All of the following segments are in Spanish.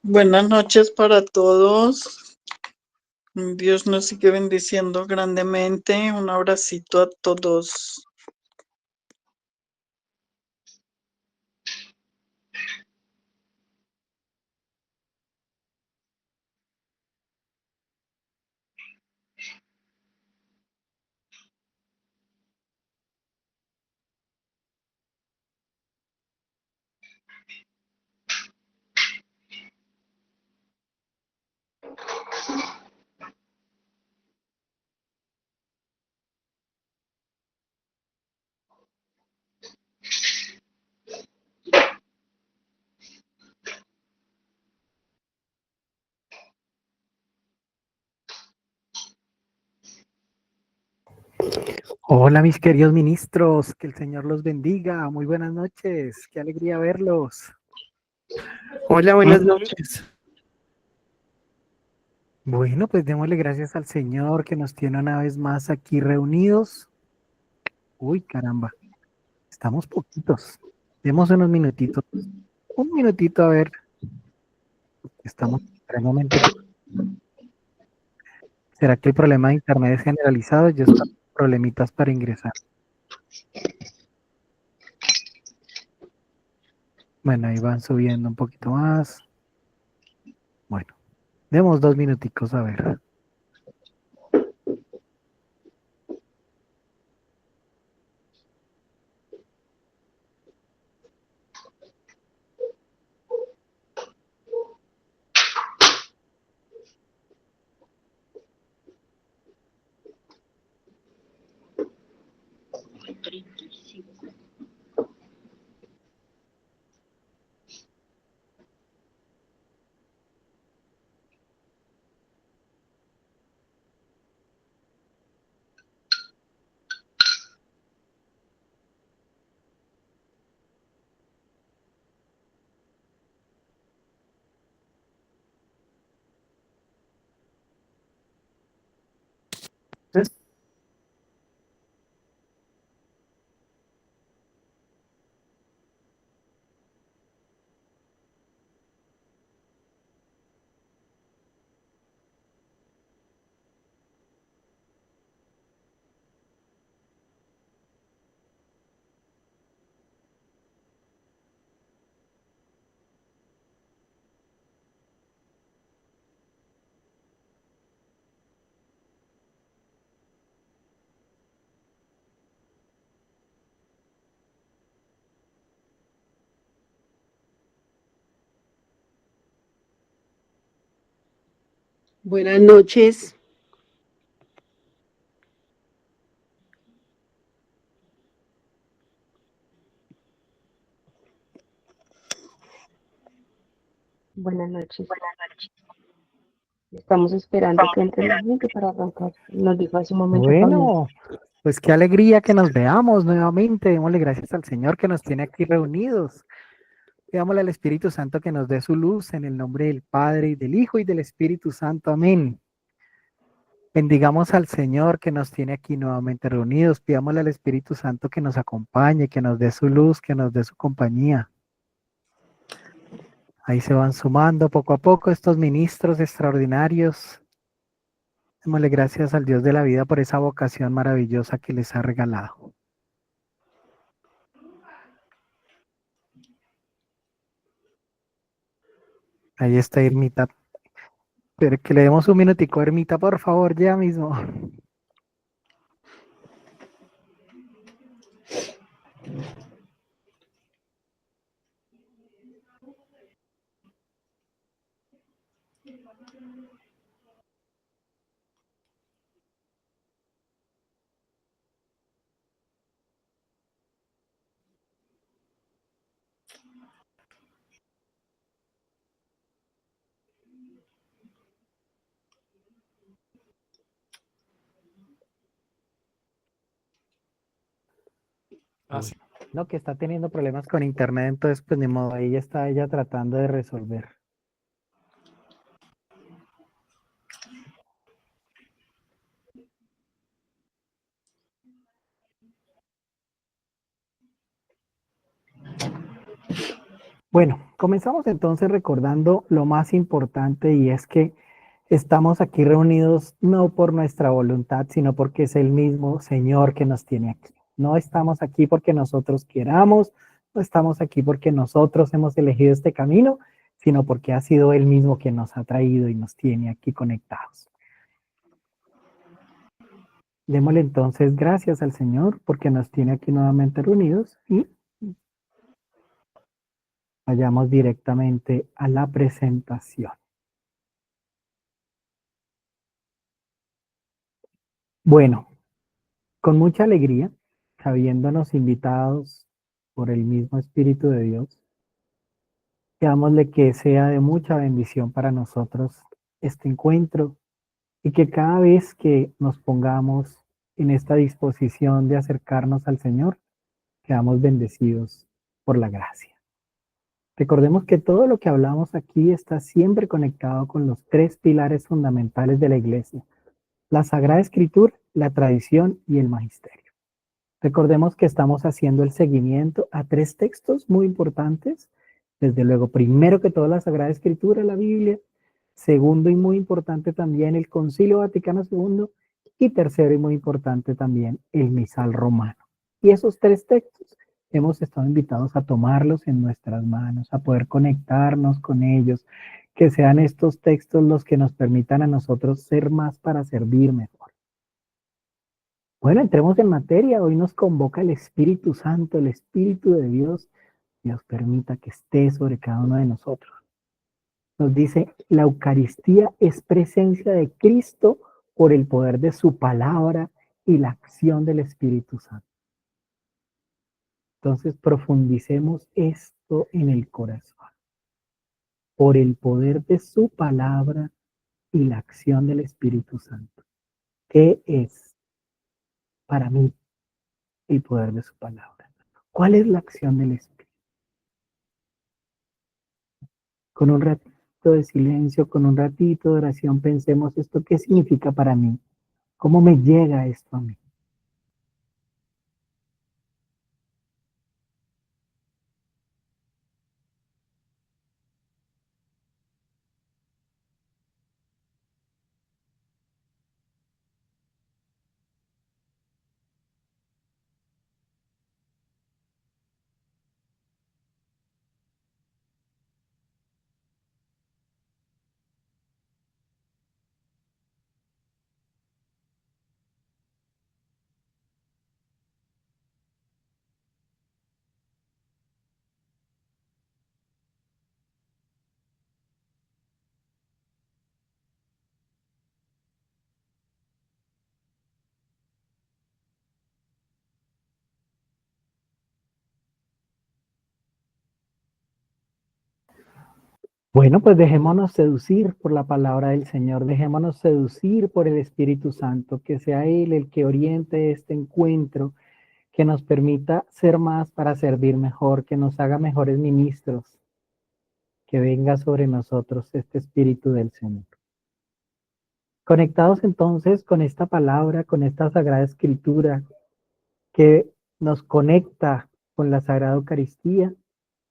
Buenas noches para todos. Dios nos sigue bendiciendo grandemente. Un abracito a todos. Hola, mis queridos ministros, que el Señor los bendiga. Muy buenas noches, qué alegría verlos. Hola, buenas noches. Bueno, pues démosle gracias al Señor que nos tiene una vez más aquí reunidos. Uy, caramba, estamos poquitos. Demos unos minutitos, un minutito a ver, estamos extremadamente. ¿Será que el problema de internet es generalizado? Yo estoy con problemitas para ingresar. Bueno, ahí van subiendo un poquito más. Bueno, demos 2 minuticos a ver. Buenas noches. Buenas noches. Estamos esperando que entre la gente para arrancar. Nos dijo hace un momento Fabián. Bueno, pues qué alegría que nos veamos nuevamente. Démosle gracias al Señor que nos tiene aquí reunidos. Pidámosle al Espíritu Santo que nos dé su luz en el nombre del Padre y del Hijo y del Espíritu Santo. Amén. Bendigamos al Señor que nos tiene aquí nuevamente reunidos. Pidámosle al Espíritu Santo que nos acompañe, que nos dé su luz, que nos dé su compañía. Ahí se van sumando poco a poco estos ministros extraordinarios. Démosle gracias al Dios de la vida por esa vocación maravillosa que les ha regalado. Ahí está Irmita. Pero que le demos un minutico, Ermita, por favor, ya mismo. No, que está teniendo problemas con internet, entonces pues ni modo, ahí está ella tratando de resolver. Bueno, comenzamos entonces recordando lo más importante y es que estamos aquí reunidos no por nuestra voluntad, sino porque es el mismo Señor que nos tiene aquí. No estamos aquí porque nosotros queramos, no estamos aquí porque nosotros hemos elegido este camino, sino porque ha sido Él mismo quien nos ha traído y nos tiene aquí conectados. Démosle entonces gracias al Señor porque nos tiene aquí nuevamente reunidos y vayamos directamente a la presentación. Bueno, con mucha alegría, sabiéndonos invitados por el mismo Espíritu de Dios, pidámosle que sea de mucha bendición para nosotros este encuentro y que cada vez que nos pongamos en esta disposición de acercarnos al Señor, seamos bendecidos por la gracia. Recordemos que todo lo que hablamos aquí está siempre conectado con los tres pilares fundamentales de la Iglesia: la Sagrada Escritura, la tradición y el magisterio. Recordemos que estamos haciendo el seguimiento a tres textos muy importantes. Desde luego, primero que todo, la Sagrada Escritura, la Biblia. Segundo y muy importante también, el Concilio Vaticano II. Y tercero y muy importante también, el Misal Romano. Y esos tres textos hemos estado invitados a tomarlos en nuestras manos, a poder conectarnos con ellos, que sean estos textos los que nos permitan a nosotros ser más para servir mejor. Bueno, entremos en materia. Hoy nos convoca el Espíritu Santo, el Espíritu de Dios. Dios permita que esté sobre cada uno de nosotros. Nos dice, la Eucaristía es presencia de Cristo por el poder de su palabra y la acción del Espíritu Santo. Entonces profundicemos esto en el corazón. Por el poder de su palabra y la acción del Espíritu Santo. ¿Qué es para mí el poder de su palabra? ¿Cuál es la acción del Espíritu? Con un ratito de silencio, con un ratito de oración, pensemos esto, ¿qué significa para mí? ¿Cómo me llega esto a mí? Bueno, pues dejémonos seducir por la palabra del Señor, dejémonos seducir por el Espíritu Santo, que sea Él el que oriente este encuentro, que nos permita ser más para servir mejor, que nos haga mejores ministros, que venga sobre nosotros este Espíritu del Señor. Conectados entonces con esta palabra, con esta Sagrada Escritura, que nos conecta con la Sagrada Eucaristía,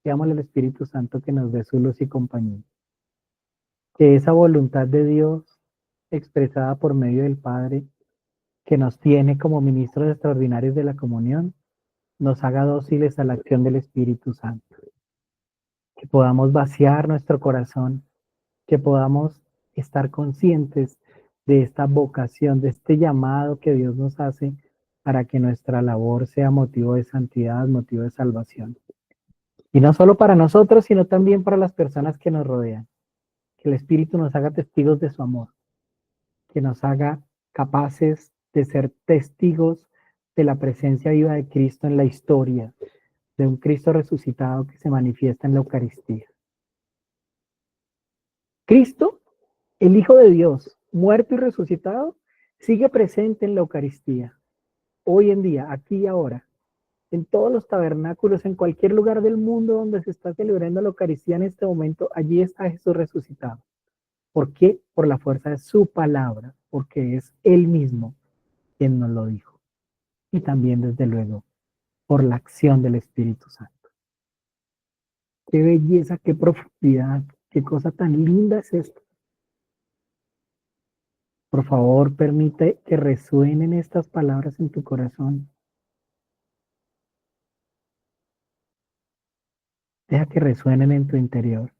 pidámosle al Espíritu Santo que nos dé su luz y compañía. Que esa voluntad de Dios expresada por medio del Padre, que nos tiene como ministros extraordinarios de la comunión, nos haga dóciles a la acción del Espíritu Santo. Que podamos vaciar nuestro corazón, que podamos estar conscientes de esta vocación, de este llamado que Dios nos hace para que nuestra labor sea motivo de santidad, motivo de salvación. Y no solo para nosotros, sino también para las personas que nos rodean. Que el Espíritu nos haga testigos de su amor, que nos haga capaces de ser testigos de la presencia viva de Cristo en la historia, de un Cristo resucitado que se manifiesta en la Eucaristía. Cristo, el Hijo de Dios, muerto y resucitado, sigue presente en la Eucaristía, hoy en día, aquí y ahora, en todos los tabernáculos, en cualquier lugar del mundo donde se está celebrando la Eucaristía en este momento, allí está Jesús resucitado. ¿Por qué? Por la fuerza de su palabra, porque es Él mismo quien nos lo dijo. Y también, desde luego, por la acción del Espíritu Santo. Qué belleza, qué profundidad, qué cosa tan linda es esto. Por favor, permite que resuenen estas palabras en tu corazón. Deja que resuenen en tu interior.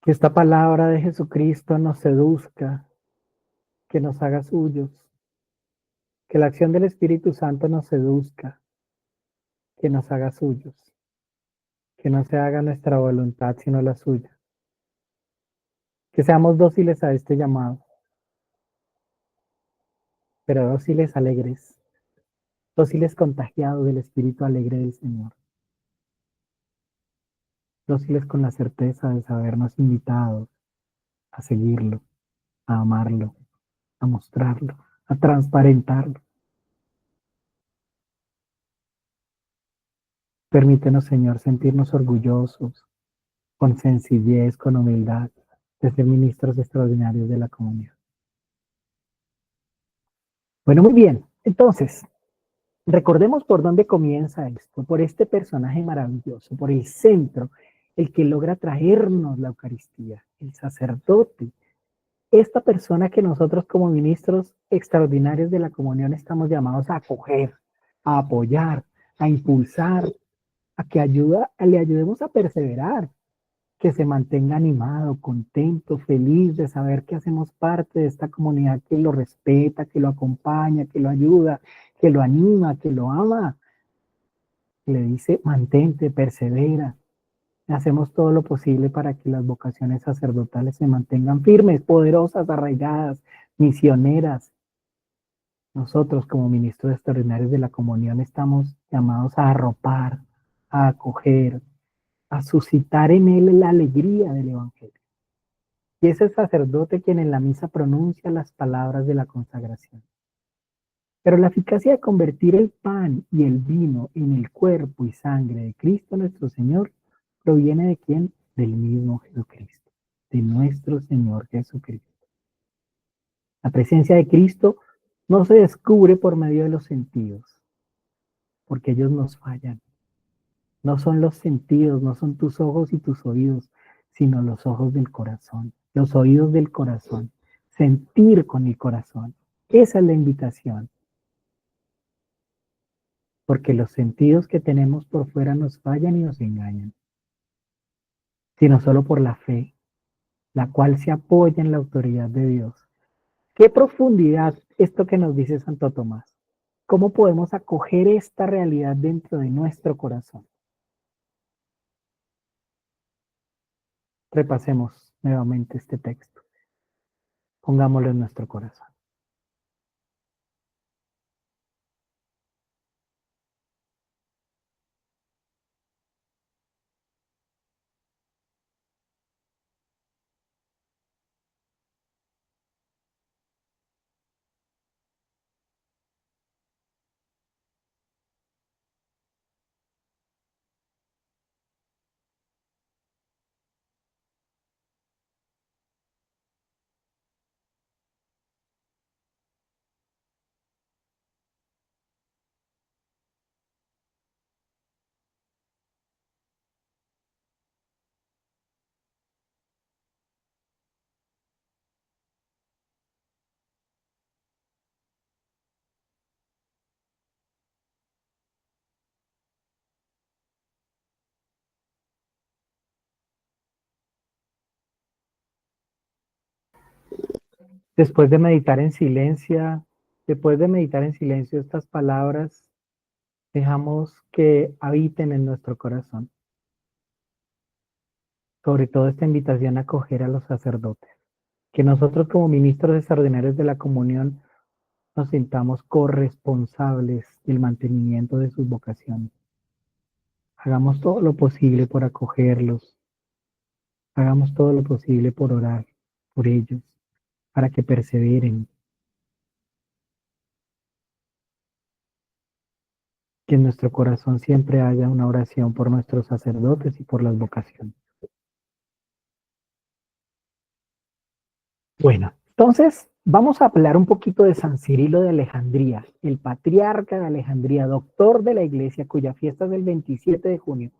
Que esta palabra de Jesucristo nos seduzca, que nos haga suyos. Que la acción del Espíritu Santo nos seduzca, que nos haga suyos. Que no se haga nuestra voluntad sino la suya. Que seamos dóciles a este llamado, pero dóciles alegres, dóciles contagiados del Espíritu alegre del Señor, dóciles con la certeza de sabernos invitados a seguirlo, a amarlo, a mostrarlo, a transparentarlo. Permítenos, Señor, sentirnos orgullosos, con sencillez, con humildad, de ser ministros extraordinarios de la comunidad. Bueno, muy bien. Entonces, recordemos por dónde comienza esto, por este personaje maravilloso, por el centro, el que logra traernos la Eucaristía, el sacerdote, esta persona que nosotros como ministros extraordinarios de la comunión estamos llamados a acoger, a apoyar, a impulsar, a que le ayudemos a perseverar, que se mantenga animado, contento, feliz de saber que hacemos parte de esta comunidad que lo respeta, que lo acompaña, que lo ayuda, que lo anima, que lo ama. Le dice, mantente, persevera. Hacemos todo lo posible para que las vocaciones sacerdotales se mantengan firmes, poderosas, arraigadas, misioneras. Nosotros como ministros extraordinarios de la comunión estamos llamados a arropar, a acoger, a suscitar en él la alegría del Evangelio. Y es el sacerdote quien en la misa pronuncia las palabras de la consagración. Pero la eficacia de convertir el pan y el vino en el cuerpo y sangre de Cristo nuestro Señor proviene de quién? Del mismo Jesucristo, de nuestro Señor Jesucristo. La presencia de Cristo no se descubre por medio de los sentidos, porque ellos nos fallan. No son los sentidos, no son tus ojos y tus oídos, sino los ojos del corazón, los oídos del corazón, sentir con el corazón. Esa es la invitación. Porque los sentidos que tenemos por fuera nos fallan y nos engañan, sino solo por la fe, la cual se apoya en la autoridad de Dios. Qué profundidad esto que nos dice Santo Tomás. ¿Cómo podemos acoger esta realidad dentro de nuestro corazón? Repasemos nuevamente este texto. Pongámoslo en nuestro corazón. Después de meditar en silencio, estas palabras, dejamos que habiten en nuestro corazón. Sobre todo esta invitación a acoger a los sacerdotes. Que nosotros como ministros extraordinarios de la comunión nos sintamos corresponsables del mantenimiento de sus vocaciones. Hagamos todo lo posible por acogerlos. Hagamos todo lo posible por orar por ellos, para que perseveren, Que en nuestro corazón siempre haya una oración por nuestros sacerdotes y por las vocaciones. Bueno, entonces vamos a hablar un poquito de San Cirilo de Alejandría, el patriarca de Alejandría, doctor de la iglesia, cuya fiesta es el 27 de junio,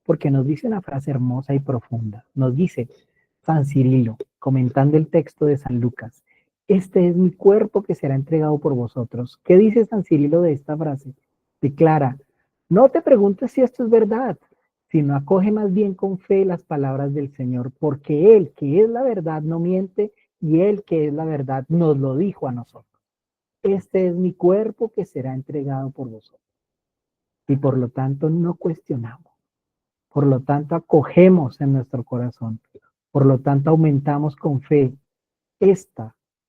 porque nos dice una frase hermosa y profunda. Nos dice San Cirilo, comentando el texto de San Lucas, este es mi cuerpo que será entregado por vosotros. ¿Qué dice San Cirilo de esta frase? Declara, no te preguntes si esto es verdad, sino acoge más bien con fe las palabras del Señor, porque Él, que es la verdad, no miente, y Él, que es la verdad, nos lo dijo a nosotros. Este es mi cuerpo que será entregado por vosotros. Y por lo tanto no cuestionamos, por lo tanto acogemos en nuestro corazón, por lo tanto aumentamos con fe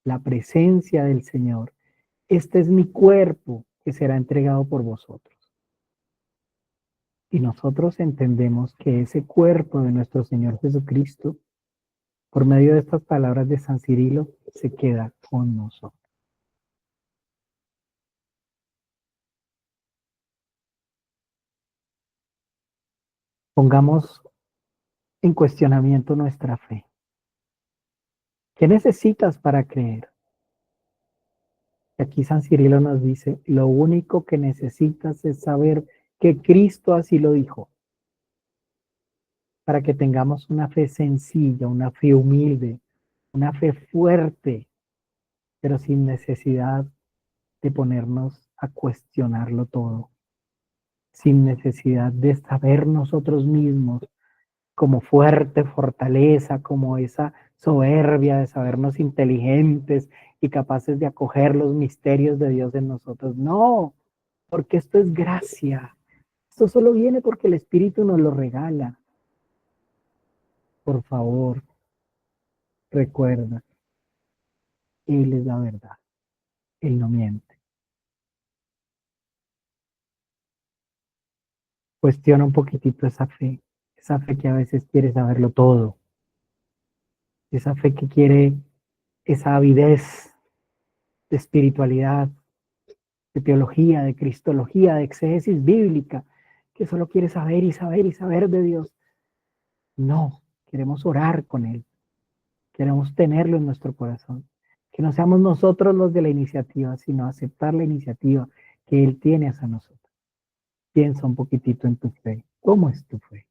la presencia del Señor. Este es mi cuerpo que será entregado por vosotros. Y nosotros entendemos que ese cuerpo de nuestro Señor Jesucristo, por medio de estas palabras de San Cirilo, se queda con nosotros. Pongamos en cuestionamiento nuestra fe. ¿Qué necesitas para creer? Y aquí San Cirilo nos dice, lo único que necesitas es saber que Cristo así lo dijo, para que tengamos una fe sencilla, una fe humilde, una fe fuerte, pero sin necesidad de ponernos a cuestionarlo todo, sin necesidad de saber nosotros mismos como fuerte fortaleza, como esa soberbia de sabernos inteligentes y capaces de acoger los misterios de Dios en nosotros. No, porque esto es gracia. Esto solo viene porque el Espíritu nos lo regala. Por favor, recuerda, Él es la verdad. Él no miente. Cuestiona un poquitito esa fe que a veces quiere saberlo todo, esa fe que quiere esa avidez de espiritualidad, de teología, de cristología, de exégesis bíblica, que solo quiere saber y saber y saber de Dios. No, queremos orar con Él, queremos tenerlo en nuestro corazón. Que no seamos nosotros los de la iniciativa, sino aceptar la iniciativa que Él tiene hacia nosotros. Piensa un poquitito en tu fe. ¿Cómo es tu fe?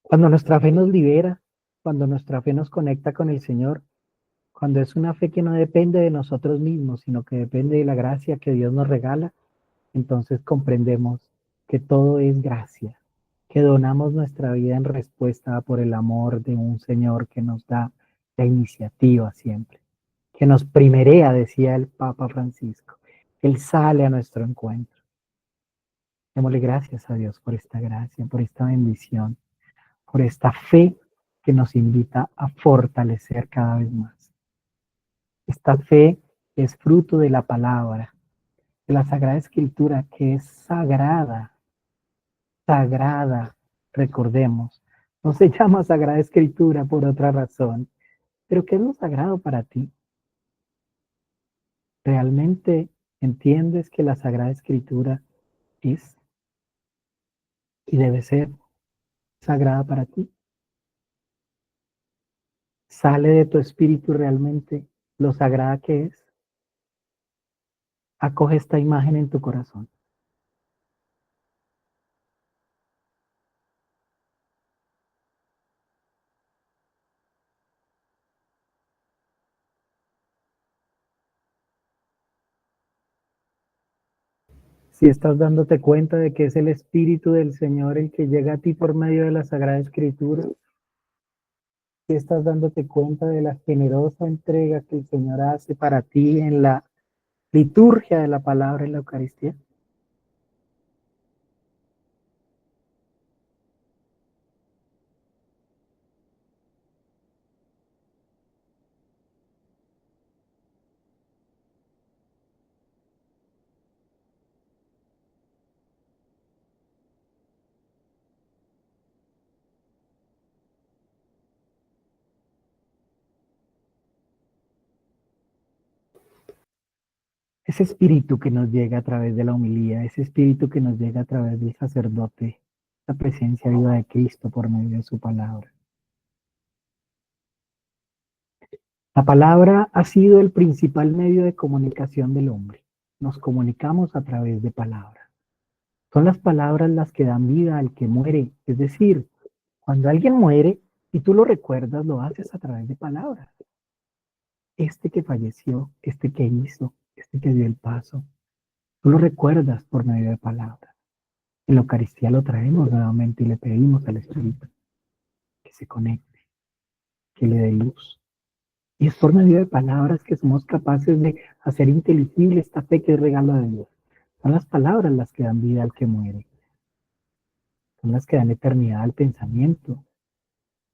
Cuando nuestra fe nos libera, cuando nuestra fe nos conecta con el Señor, cuando es una fe que no depende de nosotros mismos, sino que depende de la gracia que Dios nos regala, entonces comprendemos que todo es gracia, que donamos nuestra vida en respuesta por el amor de un Señor que nos da la iniciativa siempre, que nos primerea, decía el Papa Francisco. Él sale a nuestro encuentro. Démosle gracias a Dios por esta gracia, por esta bendición, por esta fe que nos invita a fortalecer cada vez más. Esta fe es fruto de la palabra, de la Sagrada Escritura, que es sagrada, recordemos. No se llama Sagrada Escritura por otra razón. Pero ¿qué es lo sagrado para ti? ¿Realmente entiendes que la Sagrada Escritura es y debe ser sagrada para ti? ¿Sale de tu espíritu realmente lo sagrada que es? Acoge esta imagen en tu corazón. Si estás dándote cuenta de que es el Espíritu del Señor el que llega a ti por medio de la Sagrada Escritura, si estás dándote cuenta de la generosa entrega que el Señor hace para ti en la liturgia de la palabra en la Eucaristía. ese espíritu que nos llega a través de la homilía, ese espíritu que nos llega a través del sacerdote, la presencia viva de Cristo por medio de su palabra. La palabra ha sido el principal medio de comunicación del hombre. Nos comunicamos a través de palabras. Son las palabras las que dan vida al que muere. Es decir, cuando alguien muere y tú lo recuerdas, lo haces a través de palabras. Este que falleció, este que hizo, este que dio el paso, tú lo recuerdas por medio de palabras. En la Eucaristía lo traemos nuevamente y le pedimos al Espíritu que se conecte, que le dé luz. Y es por medio de palabras que somos capaces de hacer inteligible esta fe que es regalo de Dios. Son las palabras las que dan vida al que muere. Son las que dan eternidad al pensamiento.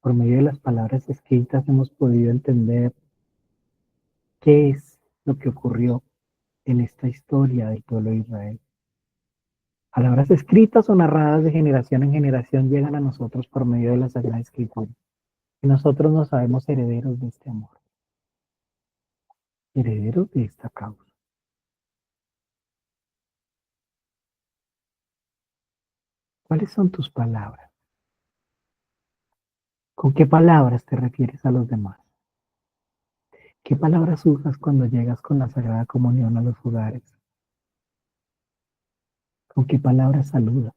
Por medio de las palabras escritas hemos podido entender qué es lo que ocurrió en esta historia del pueblo de Israel. Palabras escritas o narradas de generación en generación llegan a nosotros por medio de la Sagrada Escritura. Y nosotros nos sabemos herederos de este amor, herederos de esta causa. ¿Cuáles son tus palabras? ¿Con qué palabras te refieres a los demás? ¿Qué palabras usas cuando llegas con la Sagrada Comunión a los hogares? ¿Con qué palabras saludas?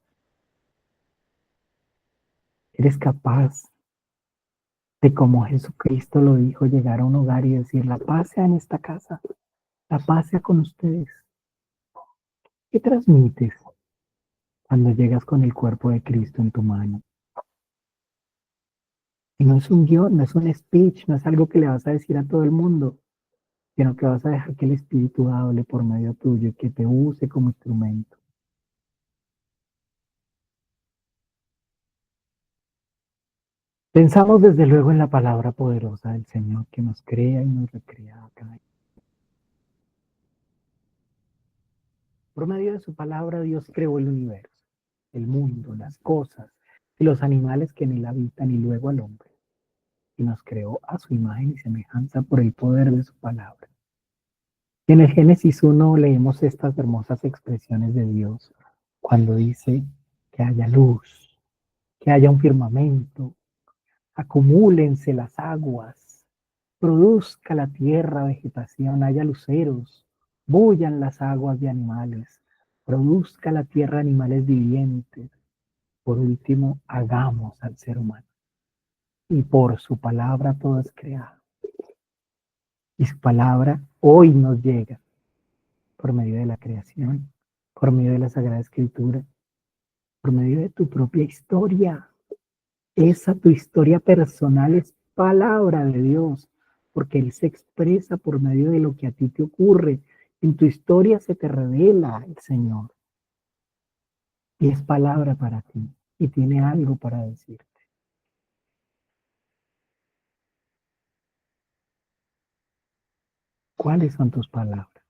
¿Eres capaz de, como Jesucristo lo dijo, llegar a un hogar y decir, la paz sea en esta casa, la paz sea con ustedes? ¿Qué transmites cuando llegas con el cuerpo de Cristo en tu mano? Y no es un guión, no es un speech, no es algo que le vas a decir a todo el mundo, sino que vas a dejar que el Espíritu hable por medio tuyo y que te use como instrumento. Pensamos desde luego en la palabra poderosa del Señor que nos crea y nos recrea cada día. Por medio de su palabra Dios creó el universo, el mundo, las cosas y los animales que en él habitan y luego al hombre. Y nos creó a su imagen y semejanza por el poder de su palabra. Y en el Génesis 1 leemos estas hermosas expresiones de Dios cuando dice que haya luz, que haya un firmamento, acumúlense las aguas, produzca la tierra vegetación, haya luceros, bullan las aguas de animales, produzca la tierra animales vivientes. Por último, hagamos al ser humano. Y por su palabra todo es creado. Y su palabra hoy nos llega por medio de la creación, por medio de la Sagrada Escritura, por medio de tu propia historia. Esa tu historia personal es palabra de Dios, porque Él se expresa por medio de lo que a ti te ocurre. En tu historia se te revela el Señor. Y es palabra para ti, y tiene algo para decirte. ¿Cuáles son tus palabras?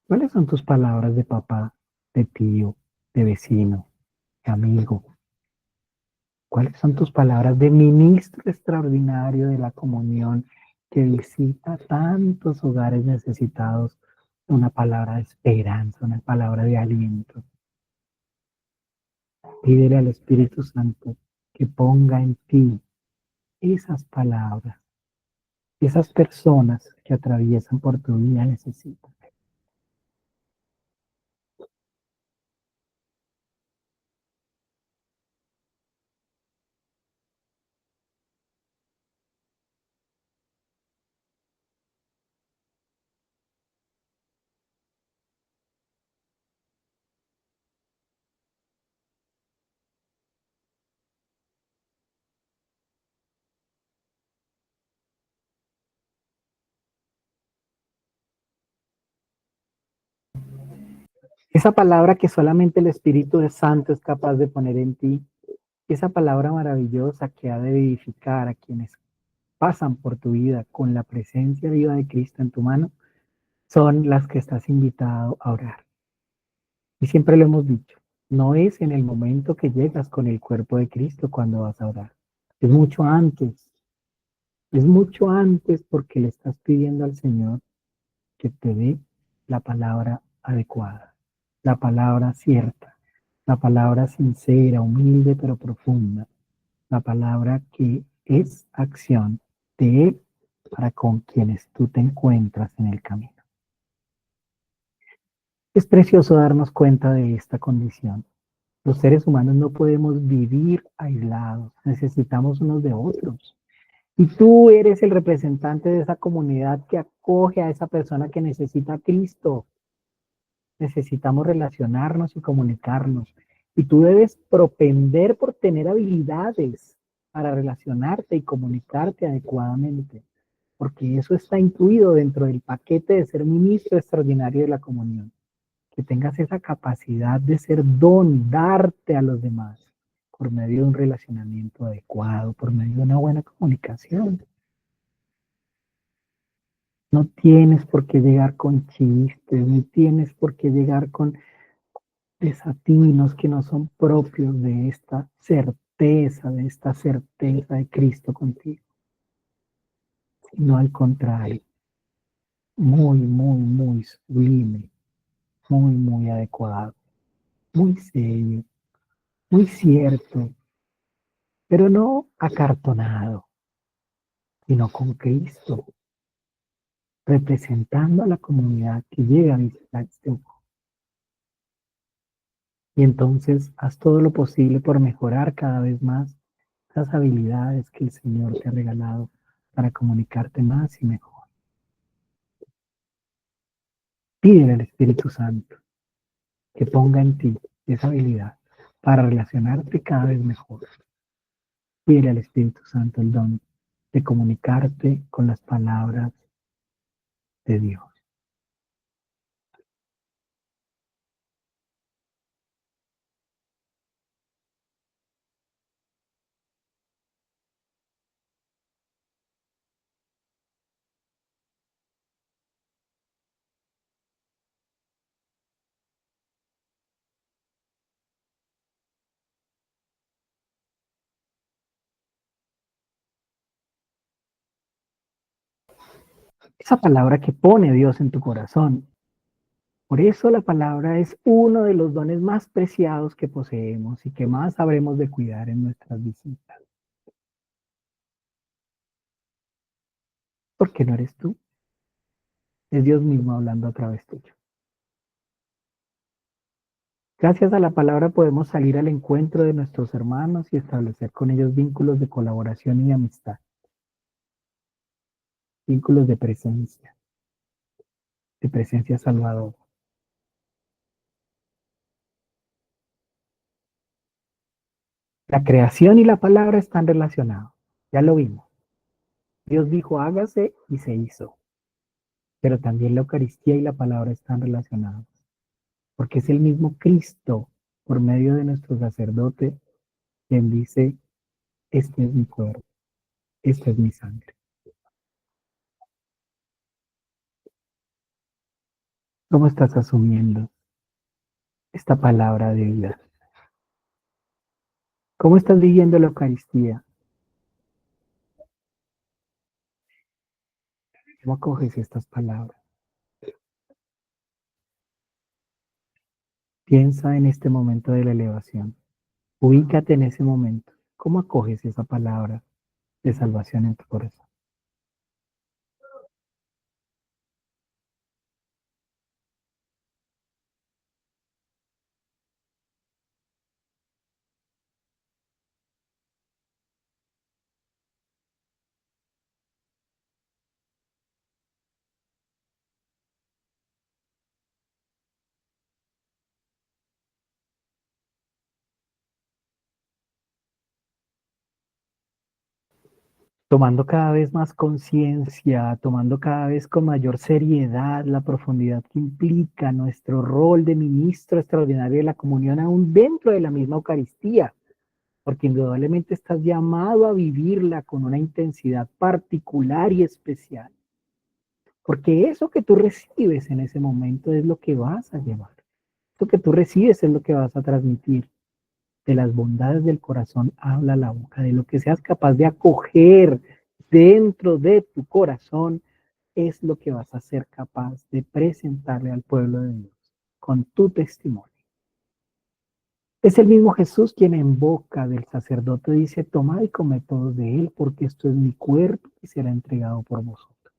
¿Cuáles son tus palabras de papá, de tío, de vecino, de amigo? ¿Cuáles son tus palabras de ministro extraordinario de la comunión que visita tantos hogares necesitados? Una palabra de esperanza, una palabra de aliento. Pídele al Espíritu Santo que ponga en ti esas palabras. Esas personas que atraviesan por tu vida necesitan. Esa palabra que solamente el Espíritu Santo es capaz de poner en ti, esa palabra maravillosa que ha de edificar a quienes pasan por tu vida con la presencia viva de Cristo en tu mano, son las que estás invitado a orar. Y siempre lo hemos dicho, no es en el momento que llegas con el cuerpo de Cristo cuando vas a orar. Es mucho antes porque le estás pidiendo al Señor que te dé la palabra adecuada, la palabra cierta, la palabra sincera, humilde pero profunda, la palabra que es acción de Él para con quienes tú te encuentras en el camino. Es precioso darnos cuenta de esta condición. Los seres humanos no podemos vivir aislados, necesitamos unos de otros. Y tú eres el representante de esa comunidad que acoge a esa persona que necesita a Cristo. Necesitamos relacionarnos y comunicarnos. Y tú debes propender por tener habilidades para relacionarte y comunicarte adecuadamente, porque eso está incluido dentro del paquete de ser ministro extraordinario de la comunión. Que tengas esa capacidad de ser don, darte a los demás por medio de un relacionamiento adecuado, por medio de una buena comunicación. No tienes por qué llegar con chistes, ni tienes por qué llegar con desatinos que no son propios de esta certeza de Cristo contigo, sino al contrario, muy sublime, muy adecuado, muy serio, muy cierto, pero no acartonado, sino con Cristo, representando a la comunidad que llega a visitar este mundo. Y entonces haz todo lo posible por mejorar cada vez más esas habilidades que el Señor te ha regalado para comunicarte más y mejor. Pídele al Espíritu Santo que ponga en ti esa habilidad para relacionarte cada vez mejor. Pídele al Espíritu Santo el don de comunicarte con las palabras de Dios. Esa palabra que pone Dios en tu corazón. Por eso la palabra es uno de los dones más preciados que poseemos y que más sabremos de cuidar en nuestras visitas. Porque no eres tú, es Dios mismo hablando a través tuyo. Gracias a la palabra podemos salir al encuentro de nuestros hermanos y establecer con ellos vínculos de colaboración y amistad, vínculos de presencia salvadora. La creación y la palabra están relacionados, ya lo vimos. Dios dijo hágase y se hizo, pero también la Eucaristía y la palabra están relacionados, porque es el mismo Cristo, por medio de nuestro sacerdote, quien dice, este es mi cuerpo, esta es mi sangre. ¿Cómo estás asumiendo esta palabra de vida? ¿Cómo estás viviendo la Eucaristía? ¿Cómo acoges estas palabras? Piensa en este momento de la elevación. Ubícate en ese momento. ¿Cómo acoges esa palabra de salvación en tu corazón? Tomando cada vez más conciencia, tomando cada vez con mayor seriedad la profundidad que implica nuestro rol de ministro extraordinario de la comunión aún dentro de la misma Eucaristía, porque indudablemente estás llamado a vivirla con una intensidad particular y especial, porque eso que tú recibes en ese momento es lo que vas a llevar, eso que tú recibes es lo que vas a transmitir. De las bondades del corazón habla la boca, de lo que seas capaz de acoger dentro de tu corazón, es lo que vas a ser capaz de presentarle al pueblo de Dios con tu testimonio. Es el mismo Jesús quien en boca del sacerdote dice, tomad y comed todos de él, porque esto es mi cuerpo que será entregado por vosotros.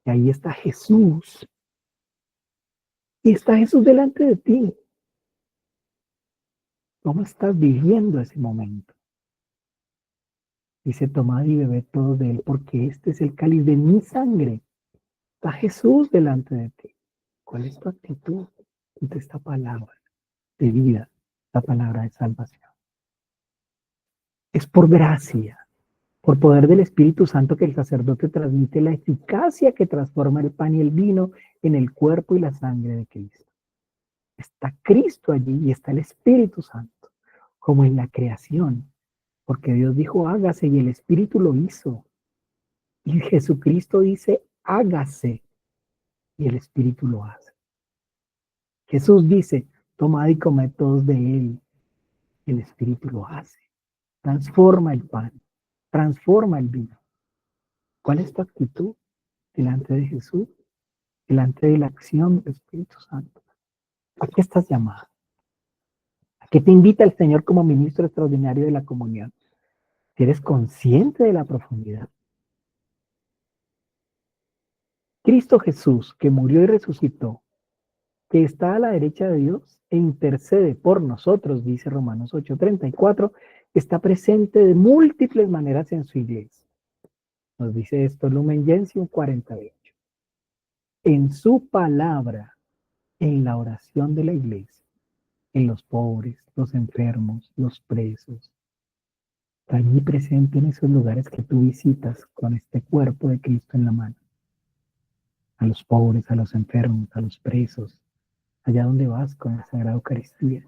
Y ahí está Jesús. Y está Jesús delante de ti. ¿Cómo estás viviendo ese momento? Dice, tomad y bebed todos de él, porque este es el cáliz de mi sangre. Está Jesús delante de ti. ¿Cuál es tu actitud ante esta palabra de vida, la palabra de salvación? Es por gracia, por poder del Espíritu Santo que el sacerdote transmite la eficacia que transforma el pan y el vino en el cuerpo y la sangre de Cristo. Está Cristo allí y está el Espíritu Santo, como en la creación, porque Dios dijo hágase y el Espíritu lo hizo. Y Jesucristo dice hágase y el Espíritu lo hace. Jesús dice tomad y comed todos de él, el Espíritu lo hace. Transforma el pan, transforma el vino. ¿Cuál es tu actitud delante de Jesús? Delante de la acción del Espíritu Santo. ¿A qué estás llamado? ¿A qué te invita el Señor como ministro extraordinario de la comunión? ¿Eres consciente de la profundidad? Cristo Jesús, que murió y resucitó, que está a la derecha de Dios e intercede por nosotros, dice Romanos 8:34, está presente de múltiples maneras en su iglesia. Nos dice esto Lumen Gentium 48. En su palabra, en la oración de la iglesia, en los pobres, los enfermos, los presos. Está allí presente en esos lugares que tú visitas con este cuerpo de Cristo en la mano. A los pobres, a los enfermos, a los presos, allá donde vas con la Sagrada Eucaristía.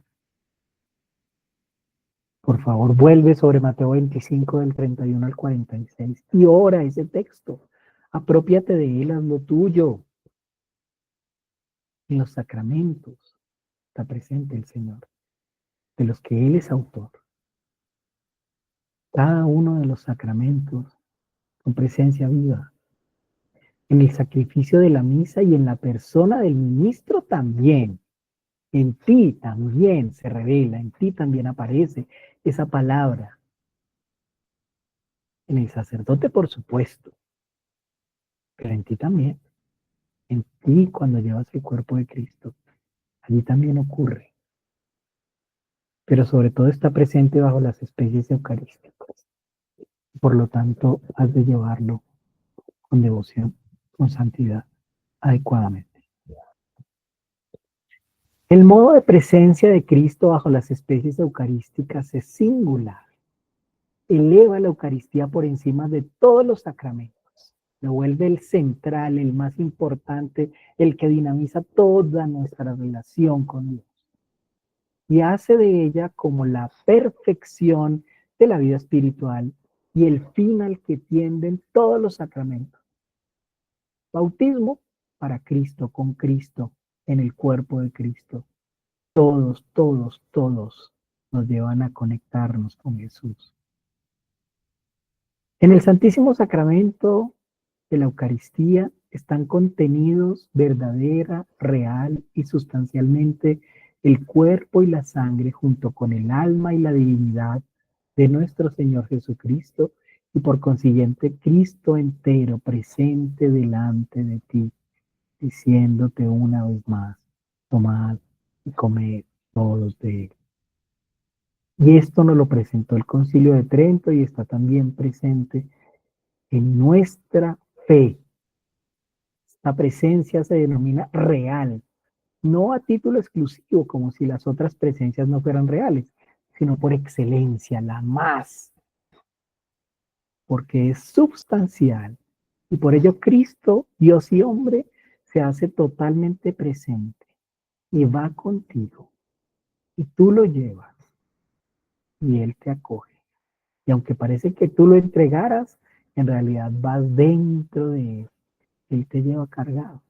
Por favor, vuelve sobre Mateo 25 del 31 al 46 y ora ese texto. Apropiate de él, hazlo tuyo. En los sacramentos está presente el Señor, de los que Él es autor. Cada uno de los sacramentos con presencia viva. En el sacrificio de la misa y en la persona del ministro también. En ti también se revela, en ti también aparece esa palabra. En el sacerdote, por supuesto, pero en ti también. En ti cuando llevas el cuerpo de Cristo, allí también ocurre. Pero sobre todo está presente bajo las especies eucarísticas. Por lo tanto, has de llevarlo con devoción, con santidad, adecuadamente. El modo de presencia de Cristo bajo las especies eucarísticas es singular. Eleva la Eucaristía por encima de todos los sacramentos. Lo vuelve el central, el más importante, el que dinamiza toda nuestra relación con Dios. Y hace de ella como la perfección de la vida espiritual y el fin al que tienden todos los sacramentos. Bautismo para Cristo, con Cristo, en el cuerpo de Cristo. Todos nos llevan a conectarnos con Jesús. En el Santísimo Sacramento de la Eucaristía están contenidos verdadera, real y sustancialmente el cuerpo y la sangre junto con el alma y la divinidad de nuestro Señor Jesucristo y por consiguiente Cristo entero presente delante de ti, diciéndote una vez más, tomad y comed todos de él. Y esto nos lo presentó el Concilio de Trento y está también presente en nuestra fe. Esta presencia se denomina real, no a título exclusivo, como si las otras presencias no fueran reales, sino por excelencia, la más, porque es substancial. Y por ello Cristo, Dios y hombre, se hace totalmente presente y va contigo. Y tú lo llevas y Él te acoge. Y aunque parece que tú lo entregaras, en realidad vas dentro de Él. Él te lleva cargado.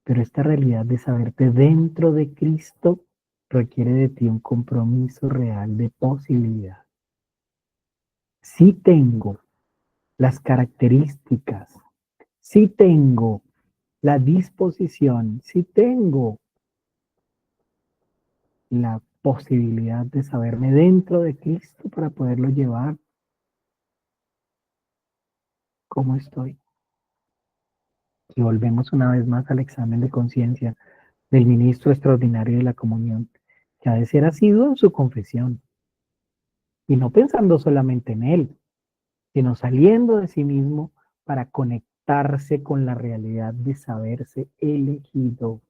Pero esta realidad de saberte dentro de Cristo requiere de ti un compromiso real de posibilidad. Sí tengo las características, sí tengo la disposición, sí tengo la posibilidad de saberme dentro de Cristo para poderlo llevar. ¿Cómo estoy? Y volvemos una vez más al examen de conciencia del ministro extraordinario de la comunión, que ha de ser asiduo en su confesión, y no pensando solamente en él, sino saliendo de sí mismo para conectarse con la realidad de saberse elegido.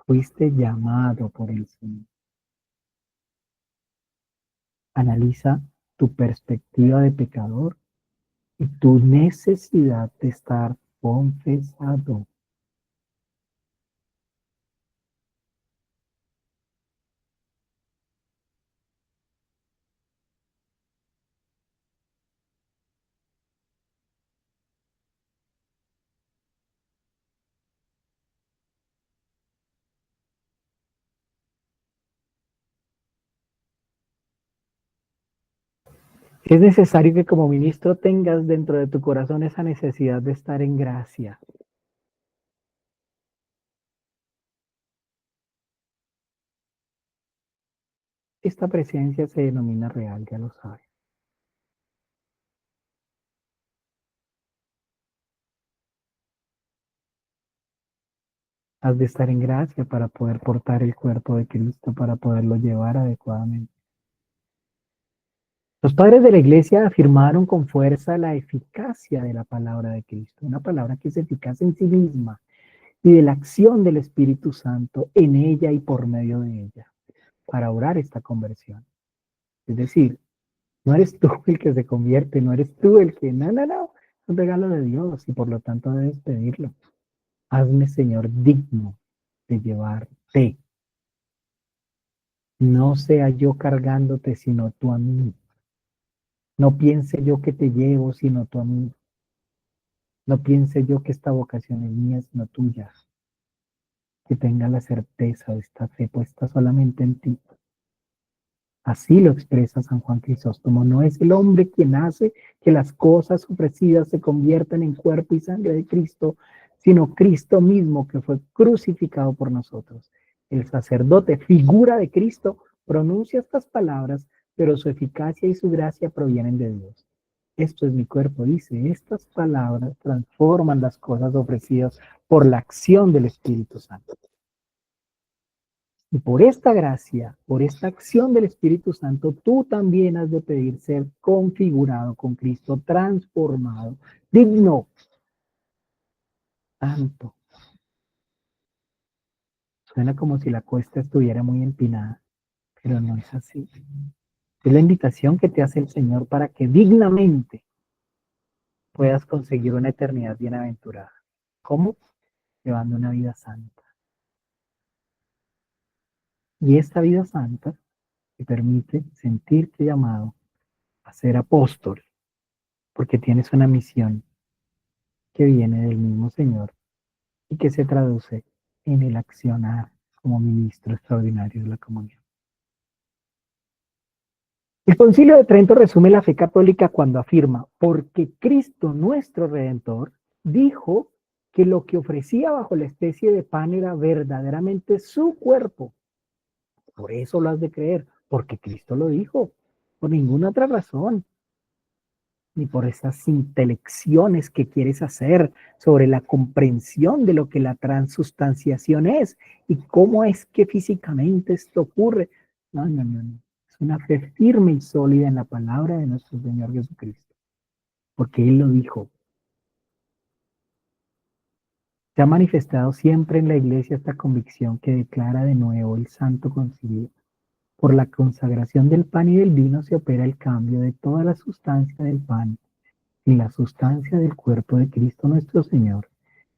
Fuiste llamado por el Señor. Analiza tu perspectiva de pecador y tu necesidad de estar confesado. Es necesario que como ministro tengas dentro de tu corazón esa necesidad de estar en gracia. Esta presencia se denomina real, ya lo sabes. Has de estar en gracia para poder portar el cuerpo de Cristo, para poderlo llevar adecuadamente. Los padres de la iglesia afirmaron con fuerza la eficacia de la palabra de Cristo, una palabra que es eficaz en sí misma, y de la acción del Espíritu Santo en ella y por medio de ella, para orar esta conversión. Es decir, no eres tú el que se convierte, no eres tú el que, no, es un regalo de Dios y por lo tanto debes pedirlo. Hazme, Señor, digno de llevarte. No sea yo cargándote, sino tú a mí. No piense yo que te llevo, sino tú a mí. No piense yo que esta vocación es mía, sino tuya. Que tenga la certeza de esta fe puesta solamente en ti. Así lo expresa San Juan Crisóstomo. No es el hombre quien hace que las cosas ofrecidas se conviertan en cuerpo y sangre de Cristo, sino Cristo mismo que fue crucificado por nosotros. El sacerdote, figura de Cristo, pronuncia estas palabras, pero su eficacia y su gracia provienen de Dios. Esto es mi cuerpo, dice. Estas palabras transforman las cosas ofrecidas por la acción del Espíritu Santo. Y por esta gracia, por esta acción del Espíritu Santo, tú también has de pedir ser configurado con Cristo, transformado, digno, santo. Suena como si la cuesta estuviera muy empinada, pero no es así. Es la invitación que te hace el Señor para que dignamente puedas conseguir una eternidad bienaventurada. ¿Cómo? Llevando una vida santa. Y esta vida santa te permite sentirte llamado a ser apóstol, porque tienes una misión que viene del mismo Señor y que se traduce en el accionar como ministro extraordinario de la comunión. El Concilio de Trento resume la fe católica cuando afirma, porque Cristo nuestro Redentor dijo que lo que ofrecía bajo la especie de pan era verdaderamente su cuerpo. Por eso lo has de creer, porque Cristo lo dijo, por ninguna otra razón, ni por esas intelecciones que quieres hacer sobre la comprensión de lo que la transustanciación es y cómo es que físicamente esto ocurre. No. Es una fe firme y sólida en la palabra de nuestro Señor Jesucristo, porque Él lo dijo. Se ha manifestado siempre en la Iglesia esta convicción que declara de nuevo el Santo Concilio. Por la consagración del pan y del vino se opera el cambio de toda la sustancia del pan y la sustancia del cuerpo de Cristo nuestro Señor,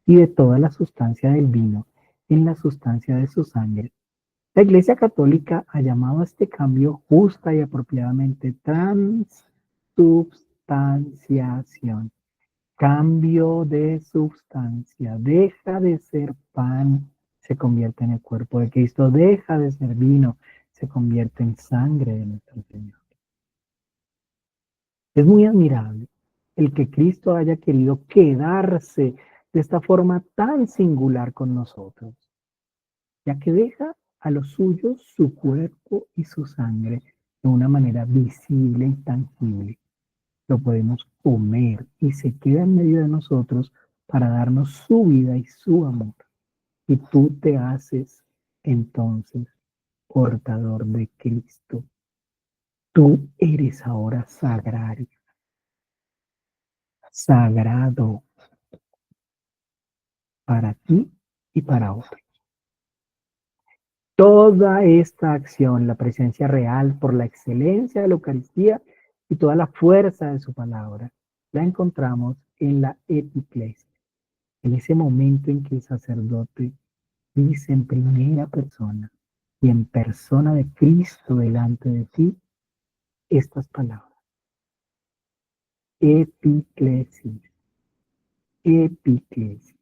y de toda la sustancia del vino en la sustancia de su sangre. La Iglesia Católica ha llamado a este cambio justa y apropiadamente transubstanciación. Cambio de sustancia. Deja de ser pan, se convierte en el cuerpo de Cristo. Deja de ser vino, se convierte en sangre de nuestro Señor. Es muy admirable el que Cristo haya querido quedarse de esta forma tan singular con nosotros, ya que deja a los suyos su cuerpo y su sangre de una manera visible y tangible. Lo podemos comer y se queda en medio de nosotros para darnos su vida y su amor. Y tú te haces entonces portador de Cristo. Tú eres ahora sagrario, sagrado para ti y para otros. Toda esta acción, la presencia real por la excelencia de la Eucaristía y toda la fuerza de su palabra, la encontramos en la epiclesia, en ese momento en que el sacerdote dice en primera persona y en persona de Cristo delante de ti estas palabras. Epiclesia, epiclesia.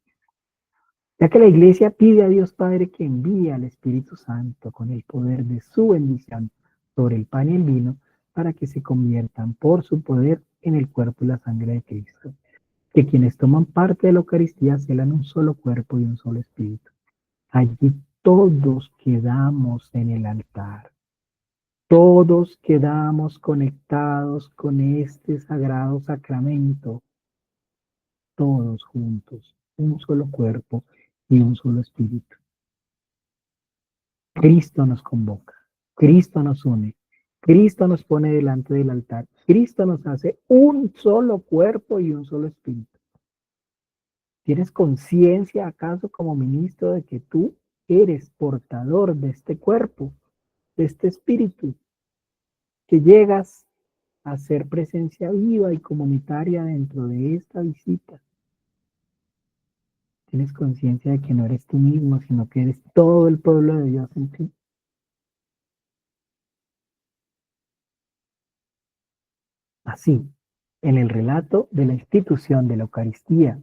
Ya que la Iglesia pide a Dios Padre que envíe al Espíritu Santo con el poder de su bendición sobre el pan y el vino para que se conviertan por su poder en el cuerpo y la sangre de Cristo. Que quienes toman parte de la Eucaristía sean un solo cuerpo y un solo espíritu. Allí todos quedamos en el altar. Todos quedamos conectados con este sagrado sacramento. Todos juntos, un solo cuerpo y un solo espíritu. Cristo nos convoca, Cristo nos une, Cristo nos pone delante del altar, Cristo nos hace un solo cuerpo y un solo espíritu. ¿Tienes conciencia acaso como ministro de que tú eres portador de este cuerpo, de este espíritu, que llegas a ser presencia viva y comunitaria dentro de esta visita? Tienes conciencia de que no eres tú mismo, sino que eres todo el pueblo de Dios en ti. Así, en el relato de la institución de la Eucaristía,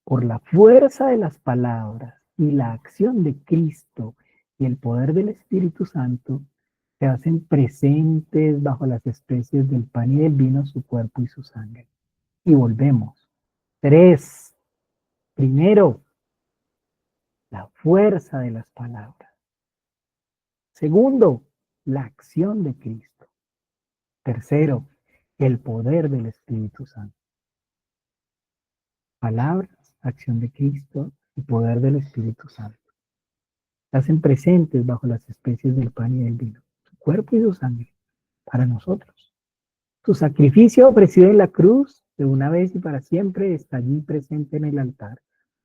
por la fuerza de las palabras y la acción de Cristo y el poder del Espíritu Santo, se hacen presentes bajo las especies del pan y del vino su cuerpo y su sangre. Y volvemos. 3. Primero, la fuerza de las palabras. Segundo, la acción de Cristo. Tercero, el poder del Espíritu Santo. Palabras, acción de Cristo y poder del Espíritu Santo. Se hacen presentes bajo las especies del pan y del vino, su cuerpo y su sangre, para nosotros. Su sacrificio ofrecido en la cruz, de una vez y para siempre, está allí presente en el altar,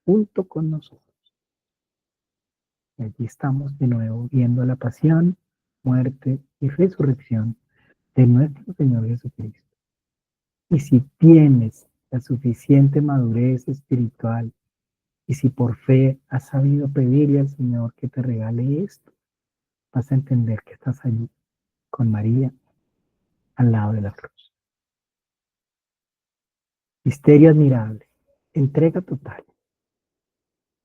junto con nosotros. Y allí estamos de nuevo viendo la pasión, muerte y resurrección de nuestro Señor Jesucristo. Y si tienes la suficiente madurez espiritual y si por fe has sabido pedirle al Señor que te regale esto, vas a entender que estás allí con María al lado de la cruz. Misterio admirable, entrega total,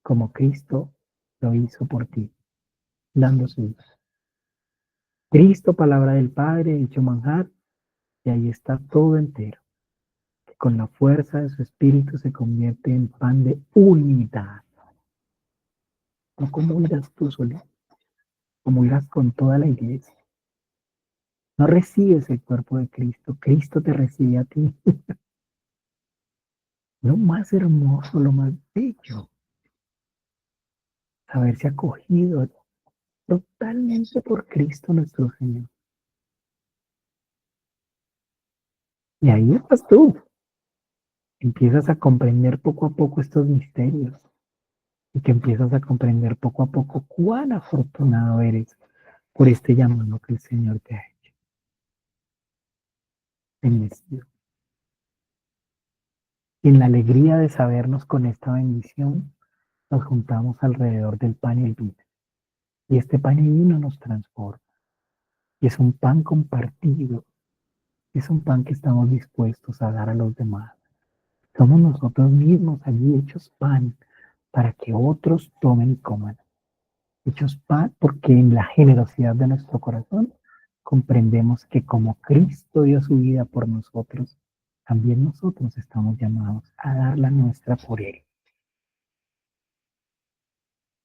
como Cristo lo hizo por ti, dando su vida. Cristo, palabra del Padre, hecho manjar, y ahí está todo entero, que con la fuerza de su Espíritu se convierte en pan de unidad. No comulgas tú solito, comulgas con toda la iglesia. No recibes el cuerpo de Cristo, Cristo te recibe a ti. Lo más hermoso, lo más bello, haberse acogido totalmente por Cristo nuestro Señor. Y ahí estás tú. Empiezas a comprender poco a poco estos misterios y que empiezas a comprender poco a poco cuán afortunado eres por este llamado que el Señor te ha hecho. Bendecido. En la alegría de sabernos con esta bendición, nos juntamos alrededor del pan y el vino. Y este pan y vino nos transforma. Y es un pan compartido. Es un pan que estamos dispuestos a dar a los demás. Somos nosotros mismos allí hechos pan para que otros tomen y coman. Hechos pan porque en la generosidad de nuestro corazón comprendemos que como Cristo dio su vida por nosotros, también nosotros estamos llamados a dar la nuestra por Él.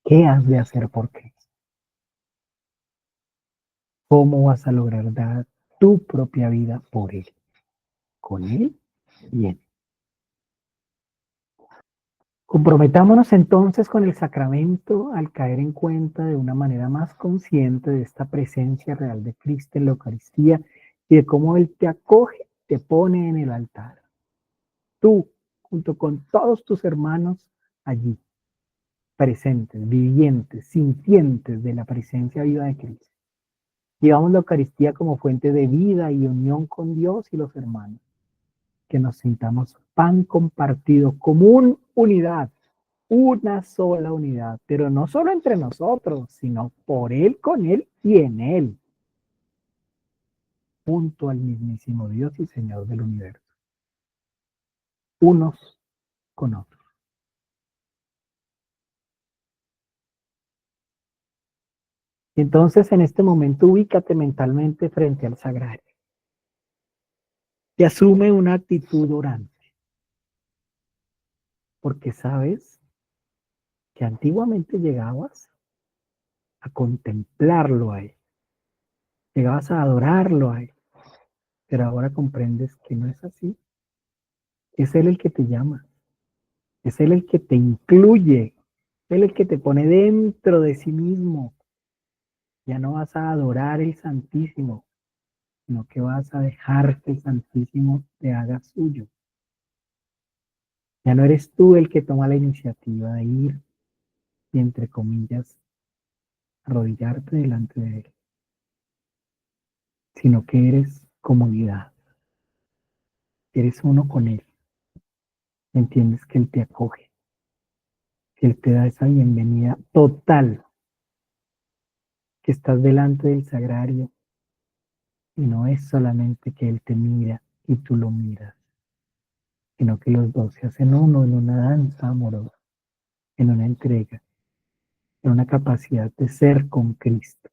¿Qué has de hacer por Cristo? ¿Cómo vas a lograr dar tu propia vida por Él? Con Él y en Él. Comprometámonos entonces con el sacramento al caer en cuenta de una manera más consciente de esta presencia real de Cristo en la Eucaristía y de cómo Él te acoge, te pone en el altar. Tú, junto con todos tus hermanos allí, presentes, vivientes, sintientes de la presencia viva de Cristo. Llevamos la Eucaristía como fuente de vida y unión con Dios y los hermanos. Que nos sintamos pan compartido, común unidad, una sola unidad, pero no solo entre nosotros, sino por Él, con Él y en Él, junto al mismísimo Dios y Señor del universo, unos con otros. Entonces, en este momento, ubícate mentalmente frente al sagrario y asume una actitud orante, porque sabes que antiguamente llegabas a contemplarlo a Él, llegabas a adorarlo a Él, pero ahora comprendes que no es así. Es Él el que te llama, es Él el que te incluye, es Él el que te pone dentro de sí mismo. Ya no vas a adorar el Santísimo, sino que vas a dejar que el Santísimo te haga suyo. Ya no eres tú el que toma la iniciativa de ir y, entre comillas, arrodillarte delante de Él, sino que eres comunidad, eres uno con Él. Entiendes que Él te acoge, que Él te da esa bienvenida total, que estás delante del sagrario y no es solamente que Él te mira y tú lo miras, sino que los dos se hacen uno en una danza amorosa, en una entrega, en una capacidad de ser con Cristo,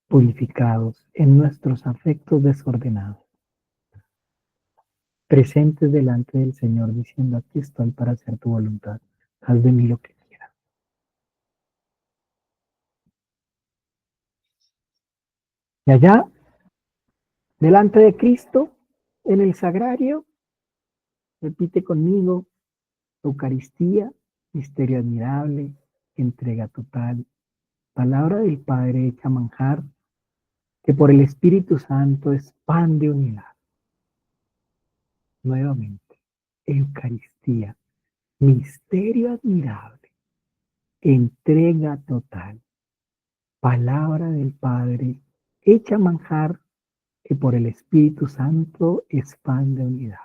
purificados en nuestros afectos desordenados, presentes delante del Señor diciendo: aquí estoy para hacer tu voluntad, haz de mí lo que quieras. Y allá, delante de Cristo, en el sagrario, repite conmigo: Eucaristía, misterio admirable, entrega total, palabra del Padre hecha manjar, que por el Espíritu Santo es pan de unidad. Nuevamente, Eucaristía, misterio admirable, entrega total, palabra del Padre hecha manjar, que por el Espíritu Santo es pan de unidad.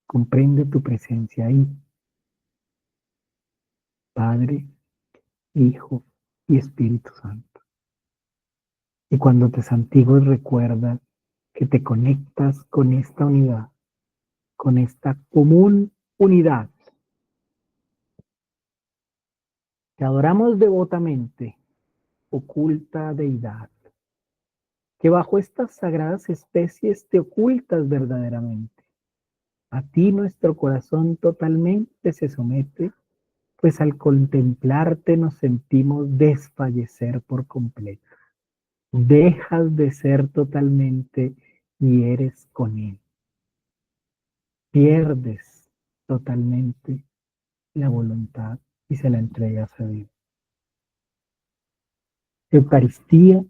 Comprende tu presencia ahí, Padre, Hijo y Espíritu Santo. Y cuando te santigues, recuerda que te conectas con esta unidad, con esta común unidad. Te adoramos devotamente, oculta deidad, que bajo estas sagradas especies te ocultas verdaderamente. A ti nuestro corazón totalmente se somete, pues al contemplarte nos sentimos desfallecer por completo. Dejas de ser totalmente y eres con Él. Pierdes totalmente la voluntad y se la entregas a Dios. Eucaristía,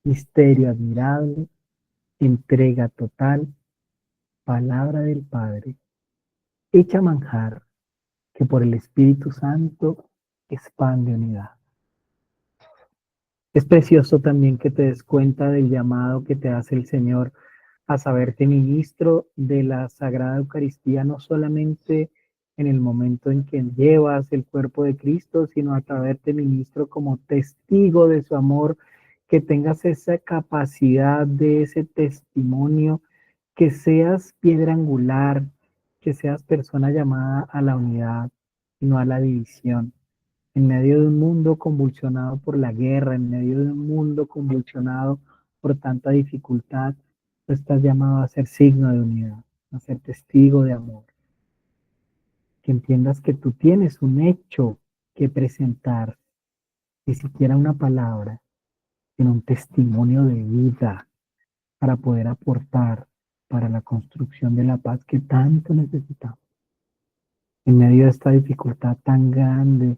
misterio admirable, entrega total, palabra del Padre, hecha manjar, que por el Espíritu Santo es pan de unidad. Es precioso también que te des cuenta del llamado que te hace el Señor a saberte ministro de la Sagrada Eucaristía, no solamente en el momento en que llevas el cuerpo de Cristo, sino a saberte ministro como testigo de su amor, que tengas esa capacidad de ese testimonio, que seas piedra angular, que seas persona llamada a la unidad y no a la división. En medio de un mundo convulsionado por la guerra, en medio de un mundo convulsionado por tanta dificultad, tú estás llamado a ser signo de unidad, a ser testigo de amor. Que entiendas que tú tienes un hecho que presentar, ni siquiera una palabra, sino un testimonio de vida para poder aportar para la construcción de la paz que tanto necesitamos. En medio de esta dificultad tan grande,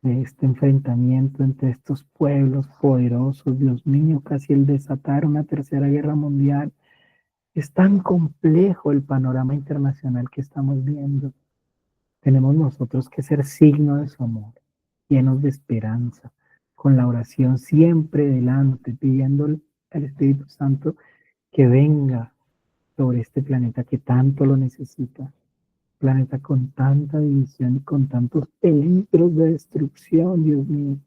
de este enfrentamiento entre estos pueblos poderosos, Dios mío, casi el desatar una tercera guerra mundial, es tan complejo el panorama internacional que estamos viendo. Tenemos nosotros que ser signo de su amor, llenos de esperanza, con la oración siempre delante, pidiendo al Espíritu Santo que venga sobre este planeta que tanto lo necesita. Planeta con tanta división y con tantos peligros de destrucción, Dios mío.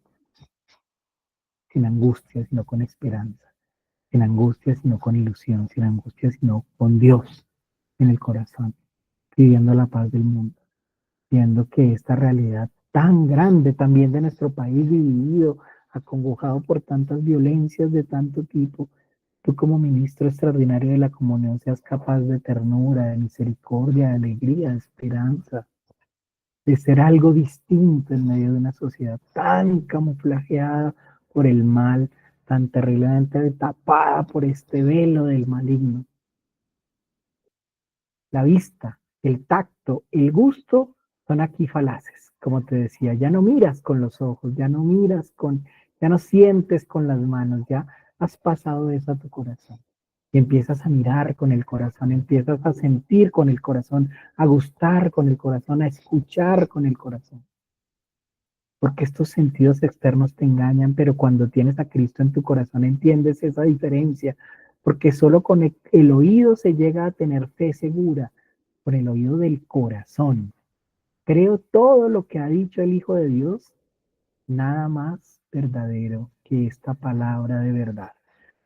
Sin angustia, sino con esperanza. Sin angustia, sino con ilusión. Sin angustia, sino con Dios en el corazón. Pidiendo la paz del mundo. Viendo que esta realidad tan grande también de nuestro país dividido, acongojado por tantas violencias de tanto tipo, tú como ministro extraordinario de la comunión seas capaz de ternura, de misericordia, de alegría, de esperanza, de ser algo distinto en medio de una sociedad tan camuflajeada por el mal, tan terriblemente tapada por este velo del maligno. La vista, el tacto, el gusto son aquí falaces, como te decía, ya no miras con los ojos, ya no sientes con las manos, ya has pasado eso a tu corazón. Y empiezas a mirar con el corazón, empiezas a sentir con el corazón, a gustar con el corazón, a escuchar con el corazón. Porque estos sentidos externos te engañan, pero cuando tienes a Cristo en tu corazón entiendes esa diferencia, porque solo con el oído se llega a tener fe segura, por el oído del corazón. Creo todo lo que ha dicho el Hijo de Dios, nada más verdadero que esta palabra de verdad,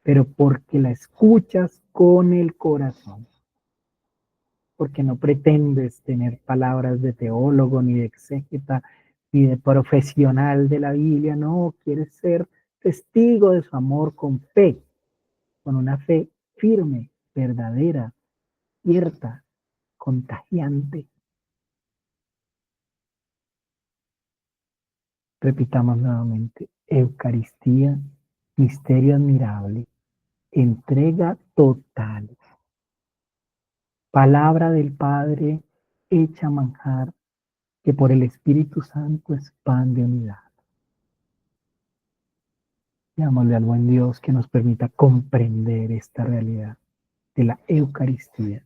pero porque la escuchas con el corazón, porque no pretendes tener palabras de teólogo, ni de exégeta, ni de profesional de la Biblia, no, quieres ser testigo de su amor con fe, con una fe firme, verdadera, cierta, contagiante. Repitamos nuevamente, Eucaristía, misterio admirable, entrega total, palabra del Padre hecha manjar, que por el Espíritu Santo es pan de unidad. Pidámosle al buen Dios que nos permita comprender esta realidad de la Eucaristía,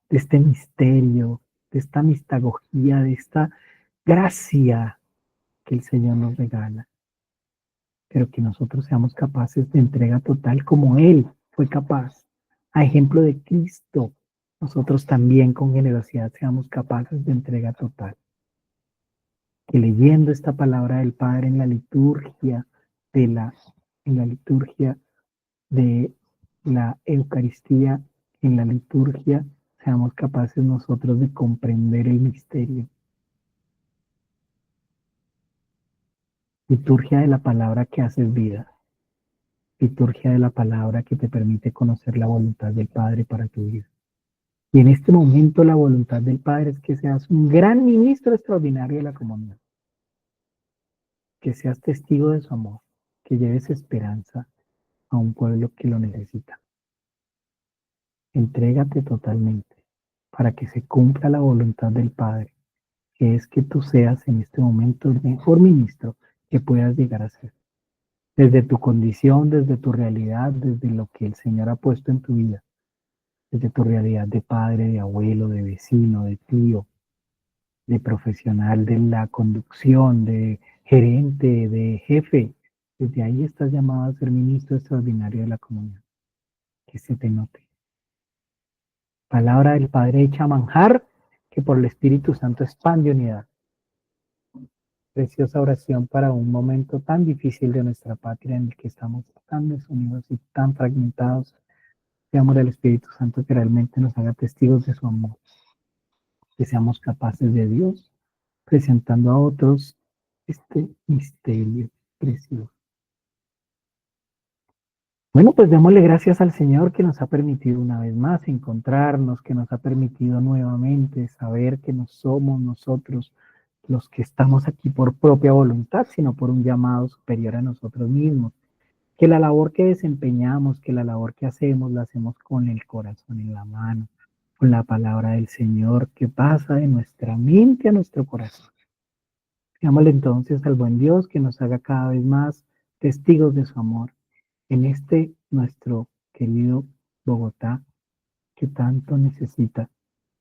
de este misterio, de esta mistagogía, de esta gracia que el Señor nos regala, pero que nosotros seamos capaces de entrega total como Él fue capaz. A ejemplo de Cristo, nosotros también con generosidad seamos capaces de entrega total. Que leyendo esta palabra del Padre en la liturgia de la Eucaristía, en la liturgia, seamos capaces nosotros de comprender el misterio. Liturgia de la palabra que haces vida. Liturgia de la palabra que te permite conocer la voluntad del Padre para tu vida. Y en este momento la voluntad del Padre es que seas un gran ministro extraordinario de la comunión. Que seas testigo de su amor, que lleves esperanza a un pueblo que lo necesita. Entrégate totalmente para que se cumpla la voluntad del Padre, que es que tú seas en este momento el mejor ministro que puedas llegar a ser. Desde tu condición, desde tu realidad, desde lo que el Señor ha puesto en tu vida, desde tu realidad de padre, de abuelo, de vecino, de tío, de profesional, de la conducción, de gerente, de jefe. Desde ahí estás llamado a ser ministro extraordinario de la comunión. Que se te note. Palabra del Padre hecha manjar, que por el Espíritu Santo es pan de unidad. Preciosa oración para un momento tan difícil de nuestra patria en el que estamos tan desunidos y tan fragmentados. Pidámosle al Espíritu Santo que realmente nos haga testigos de su amor. Que seamos capaces de Dios, presentando a otros este misterio precioso. Bueno, pues démosle gracias al Señor que nos ha permitido una vez más encontrarnos, que nos ha permitido nuevamente saber que no somos nosotros los que estamos aquí por propia voluntad, sino por un llamado superior a nosotros mismos. Que la labor que desempeñamos, que la labor que hacemos, la hacemos con el corazón en la mano, con la palabra del Señor que pasa de nuestra mente a nuestro corazón. Pidámosle entonces al buen Dios que nos haga cada vez más testigos de su amor en este nuestro querido Bogotá, que tanto necesita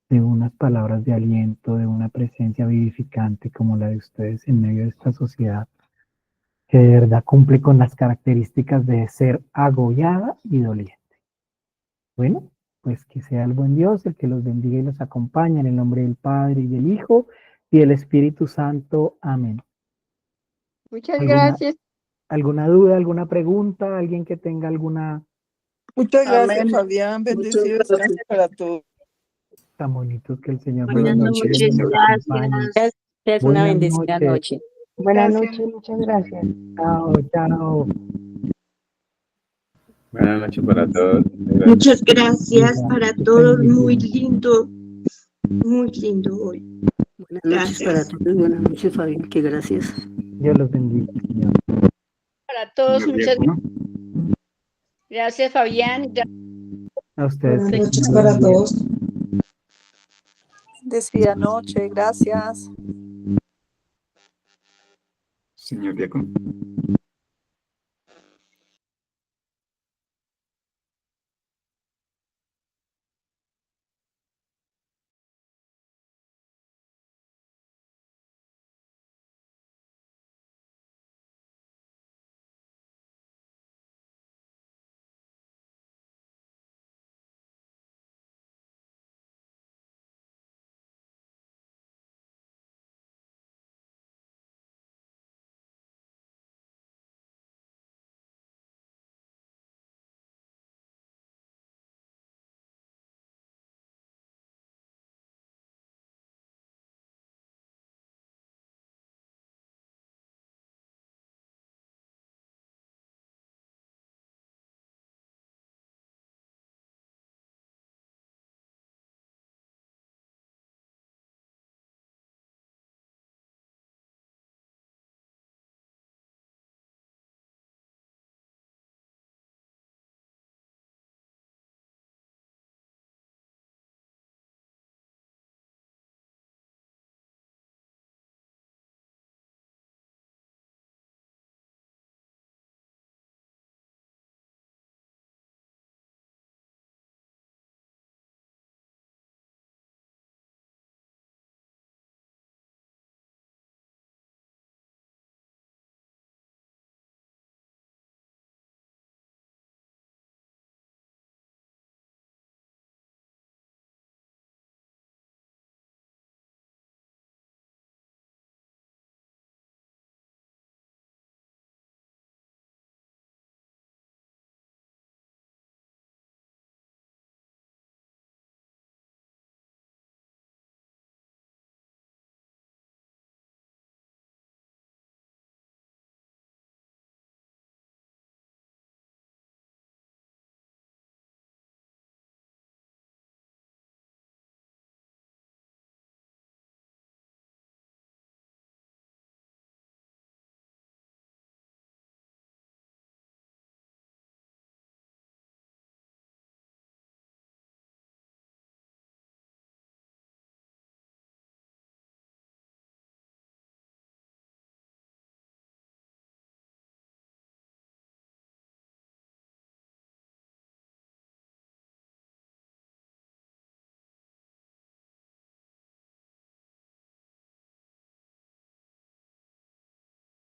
de unas palabras de aliento, de una presencia vivificante como la de ustedes en medio de esta sociedad, que de verdad cumple con las características de ser agobiada y doliente. Bueno, pues que sea el buen Dios el que los bendiga y los acompañe en el nombre del Padre y del Hijo y del Espíritu Santo. Amén. Muchas gracias. ¿Alguna duda, alguna pregunta? ¿Alguien que tenga alguna? Muchas gracias, Amén. Fabián. Bendecidos gracias. para todos. Tan bonitos que el Señor Buenas los bendiga y noches, los acompañe. gracias. Es Buenas una bendecida noches. noche. Buenas Gracias. noches, muchas gracias. Chao, chao. Buenas noches para todos. Muchas gracias para Que todos, estén muy bien. muy lindo hoy. Buenas noches para Gracias. todos. Buenas noches, Fabián. Que gracias. Dios los bendiga, Señor. Para todos, Señor muchas Diácono. gracias, Fabián. A ustedes. Buenas que noches estén para bien. todos. Bendecida noche. Gracias. Señor Diácono.